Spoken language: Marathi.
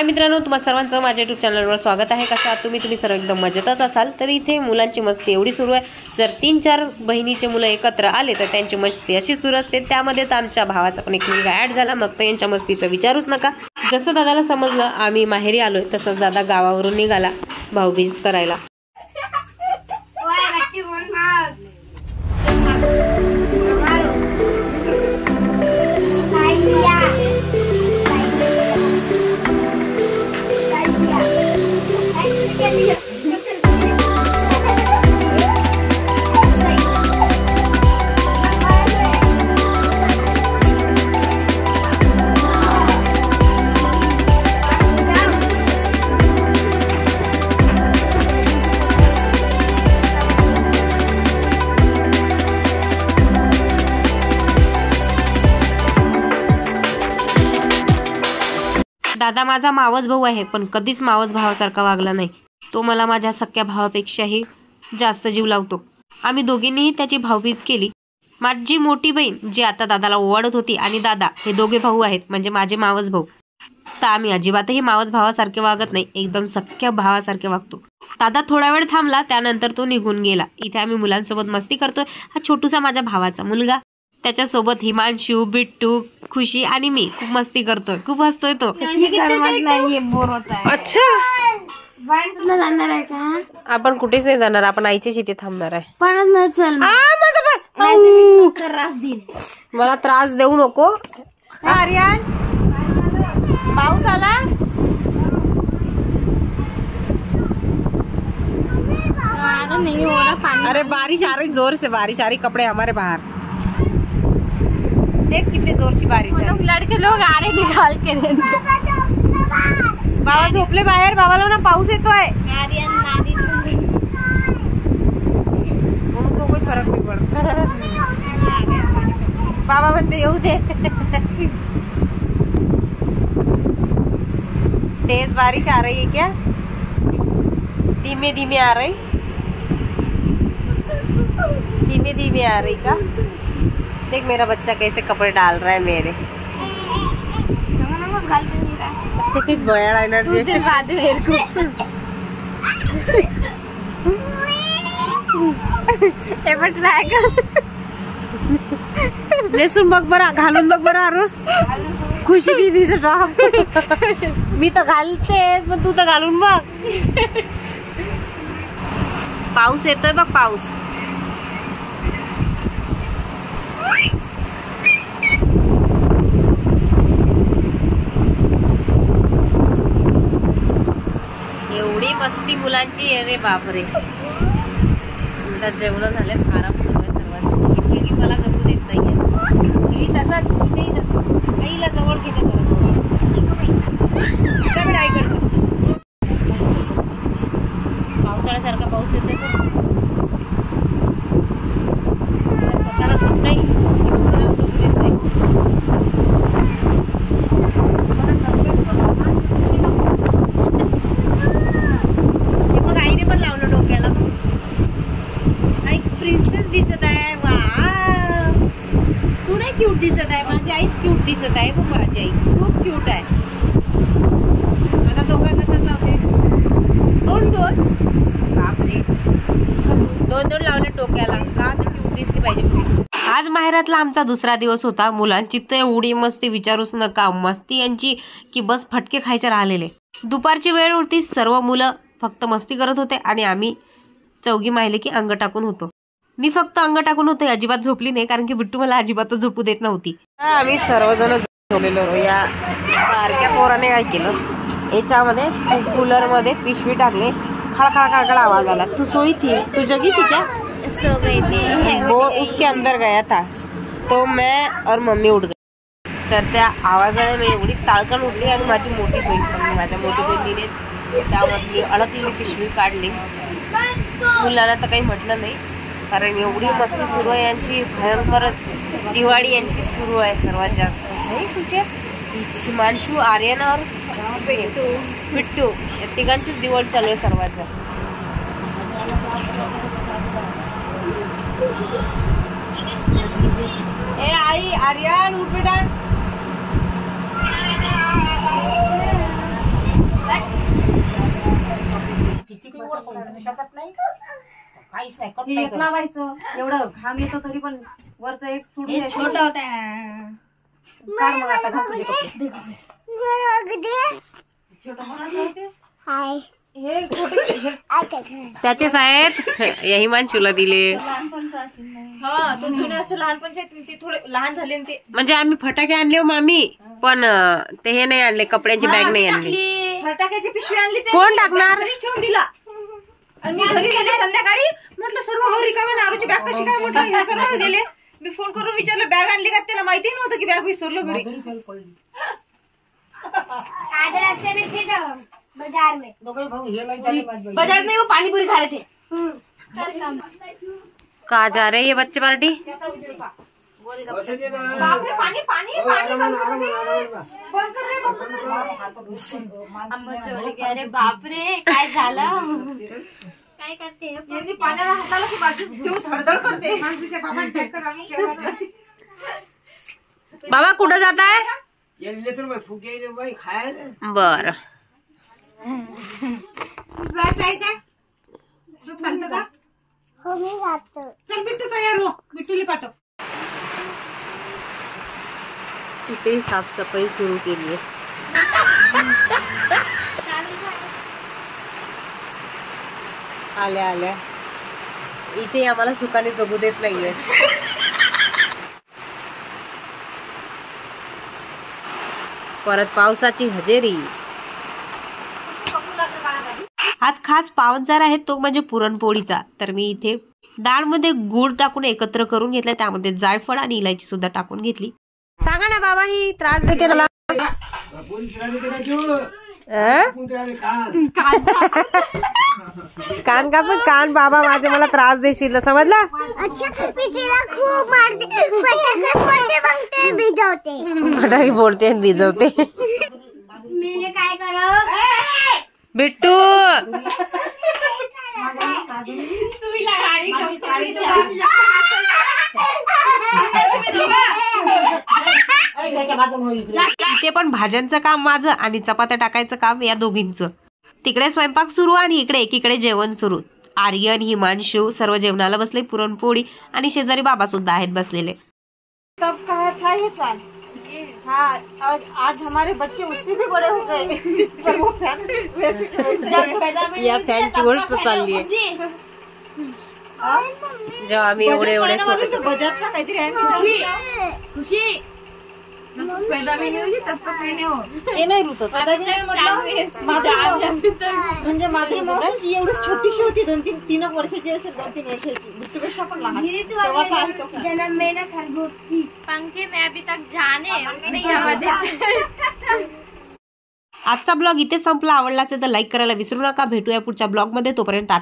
हाय मित्रांनो, तुम्हा सर्वांचं माझ्या यूट्यूब चॅनलवर स्वागत आहे। कसं आहात तुम्ही सर्व एकदम मजेतच असाल। तर इथे मुलांची मस्ती एवढी सुरू आहे, जर 3-4 बहिणीचे मुलं एकत्र आले तर त्यांची मस्ती अशी सुरू असते। त्यामध्ये तर आमच्या भावाचा पण एक मुलगा ॲड झाला, मग तर यांच्या मस्तीचं विचारूच नका। जसं दादाला समजलं आम्ही माहेरी आलोय, तसंच दादा गावावरून निघाला भाऊबीज करायला। दादा माझा मावस भाऊ आहे, पण कधीच मावस भावासारखा वागला नाही। तो मला माझ्या सख्या भावापेक्षाही जास्त जीव लावतो। आम्ही दोघींनीही त्याची भाऊबीज केली। माझी मोठी बहीण जी आता दादाला ओवाळत होती आणि दादा हे दोघे भाऊ आहेत, म्हणजे माझे मावस भाऊ। तर आम्ही अजिबातही मावस भावासारखे वागत नाही, एकदम सख्या भावासारखे वागतो। दादा थोडा वेळ थांबला, त्यानंतर तो निघून गेला। इथे आम्ही मुलांसोबत मस्ती करतोय। हा छोटूसा माझ्या भावाचा मुलगा, त्याच्यासोबत हिमांशू, बिट्टू, खुशी आणि मी खूप मस्ती करतोय, खूप हसतोय तो। अच्छा, जाणार आहे का? आपण कुठेच नाही जाणार, आपण आईच्या शेती थांबणार आहे। मला त्रास देऊ नको। आर्यन, पाऊस आला। नहीं हो रहा पानी। अरे बारिश आ रही, जोर से बारिश आ रही, कपड़े हमारे बाहर। देख कितनी जोर से बारिश है। लड़के लोग आ रहे निकाल के। बाबा झोपले बाहेर, बाबाला ना पाऊस येतोय। उनको कोई फरक नहीं पड़ता। बाबा म्हणते येऊ दे। तेज बारिश आ रही है क्या? धीमे धीमे आ रही, धीमे धीमे आ रही का? देख मेरा बच्चा कैसे कपड़े डाल रहा है मेरे। नेसून बघ बरा, घालून बघ बरा। खुशी दीदीचं टॉप मी तर घालतेच, पण तू तर घालून बघ। पाऊस येतोय बघ, पाऊस। एवढी मस्ती मुलांची, अरे बापरे। जेवण झाले, आराम सुरू आहे सर्वांचा। मुलगी मला जगू देत नाहीये, मी तसाच इथेही तसं आईला जवळ घेणं गरज पावसाळ्यासारखा पाऊस येते, स्वतःला झोप नाही, जगू देत नाही। आईने पण लावलं डोक्याला, आई प्रिन्सेस दिसत आहे। वा, तू नाही क्यूट दिसत आहे, माझी आईच क्यूट दिसत आहे बघ। माझी आई खूप क्यूट आहे। आता दोघं कशात लावते? दोन बापरे, दोन लावले डोक्याला का? तर क्यूट दिसली पाहिजे। आज माहेरातला आमचा दुसरा दिवस होता। मुलांची तर एवढी मस्ती विचारूच नका। मस्ती यांची की बस फटके खायचे राहिलेले। दुपारची वेळ होती, सर्व मुलं फक्त मस्ती करत होते आणि आम्ही चौघी माहिले की अंग टाकून होतो। मी फक्त अंग टाकून होते, अजिबात झोपली नाही, कारण की बिट्टू मला अजिबात झोपू देत नव्हती। आम्ही सर्वजण झोपलेलो। या बारक्या पोराने काय केलं, याच्यामध्ये कूलर मध्ये पिशवी टाकले, खळखळ खळखळ आवाज आला। तू सोई थी, तू जगी थी क्या? सो गई थी। वो उसके अंदर गया था, तो मैं और मम्मी उठ गई। तर त्या आवाजाने मी एवढी ताळकण उठली आणि माझी मोठी बहीण पण, माझ्या मोठी बहिणीनेच त्यामधली अडकलेली पिशवी काढली। मुलाला तर काही म्हटलं नाही, कारण एवढी मस्ती सुरू आहे यांची, भयंकरच। दिवाळी यांची सुरू आहे सर्वात जास्त। नाही तुझे हिमांशू, आर्यन और बिट्टू या तिघांचीच दिवाळी चालू आहे सर्वात जास्त। ए आई, आर्यन उठ बेटा। किती काही वर पडू शकत नाही काहीच नाही कट हे नाही एक करत. लावायचं एवढं घाम येतो तरी पण वरचं एक सोडून द्यायचं. छोटा होता काढ मग आता घाल तुझे कपडे. हे छोटे त्याचेच आहेत या हिमांशूला दिले. हा ते जुने असं लहानपणचे आहेत, ते थोडे लहान झाले ना ते. म्हणजे आम्ही फटाके आणले हो मामी, पण ते हे नाही आणले, कपड्यांची बॅग नाही आणली. फटाक्याची पिशवी आणली ते कोण टाकणार? घरी ठेवून दिला. आणि मी घरी गेले संध्याकाळी, म्हटलं सर्व घरी रिकामी, नारूची बॅग कशी काय, म्हटलं हे सर्व दिले. मी फोन करून विचारलं बॅग आणली का, त्याला माहिती नव्हतं की बॅग विसरलो घरी. दोघे भाऊ हे नाही झाले माझे भाई. बाजार में वो पानी पूरी खा रहे थे कहा जा रहे ये बच्चे पार्टी? बापरे, पाणी पाणी पाणी बंद कर रे बाबा. अरे बापरे काय झालं काय करते यांनी पाण्याला हाताला की बाजू जीव धडधड करते. बाबा टँकर आणून ठेवला. बाबा कुठं जात आहे? ये ले तर फुगे बाई खायला बर जायचं आहे का? तू चालतं का? चल बिट्टू तयार हो, बिट्टूला पाठव. तिथे साफसफाई सुरू केली आहे. आल्या आल्या इथे आम्हाला सुखाने जगू देत नाहीये. परत पावसाची हजेरी. आज खास पावणचार आहे तो म्हणजे पुरणपोळीचा. तर मी इथे डाळमध्ये गुळ टाकून एकत्र करून घेतला, त्यामध्ये जायफळ आणि इलायची सुद्धा टाकून घेतली. सांगा ना बाबा, ही त्रास देते मला. पोलीस राहते का जो अं? कान का पण कान बाबा माझे मला त्रास देशील समजला. फटाके बोलते आणि भिजवते. काय करो बिट्टू सुईला गाडी इथे पण भाज्यांचं काम माझं आणि चपात्या टाकायचं काम या दोघींचं. तिकडे स्वयंपाक सुरू आणि इकडे एकीकडे जेवण सुरू. आर्यन, हिमांशू सर्व जेवणाला बसले. पुरणपोळी आणि शेजारी बाबा सुद्धा आहेत बसलेले. तब कहा था ये फैन. हाँ, आज हमारे बच्चे उससे भी बड़े हो गए. पर वो फैन वैसे के वैसे. या फॅनची गोष्ट चालली आहे. जेव्हा आम्ही एवढे एवढे छोटे बजाजचा काहीतरी आहे ना. खुशी पैदा में नहीं हुई तब तक पहने हो हे नाही रुतत. म्हणजे मात्र मावशी एवढीच छोटीशी होती, 2-3 वर्षाची असेल, 2-3 वर्षाची. बिट्टूपेक्षा पण लहान. तेव्हाचा आहे तो फॅन. जन्म में ना खरगोश थी पंखे में अभी तक जाने नहीं आवाज. आजचा ब्लॉग इथे संपला. आवडला असेल तर लाईक करायला विसरू नका. भेटूया पुढच्या ब्लॉग मध्ये. तोपर्यंत टाटा.